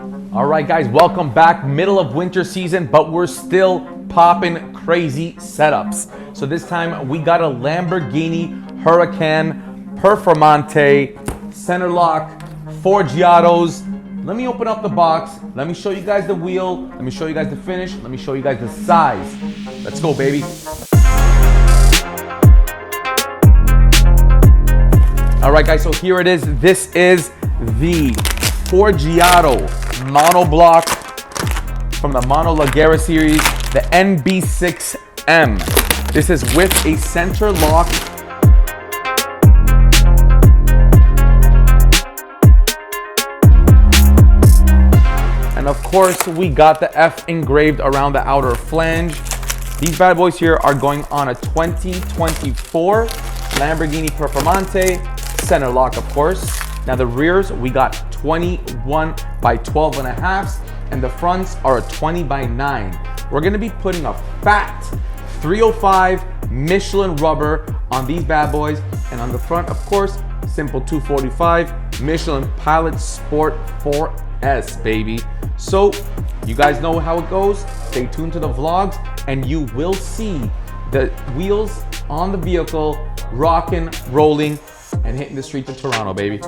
All right, guys, welcome back. Middle of winter season, but we're still popping crazy setups. So this time we got a Lamborghini Huracán Performante Centerlock Forgiatos. Let me open up the box. Let me show you guys the wheel. Let me show you guys the finish. Let me show you guys the size. Let's go, baby. All right, guys, so here it is. This is the Forgiato monoblock from the Mono Lagera series, the NB6M. This is with a center lock. And of course, we got the F engraved around the outer flange. These bad boys here are going on a 2024 Lamborghini Performante center lock, of course. Now the rears, we got 21 by 12 and a halves, and the fronts are a 20 by 9. We're gonna be putting a fat 305 Michelin rubber on these bad boys, and on the front, of course, simple 245 Michelin Pilot Sport 4S, baby. So you guys know how it goes. Stay tuned to the vlogs, and you will see the wheels on the vehicle rocking, rolling, and hitting the streets of Toronto, baby.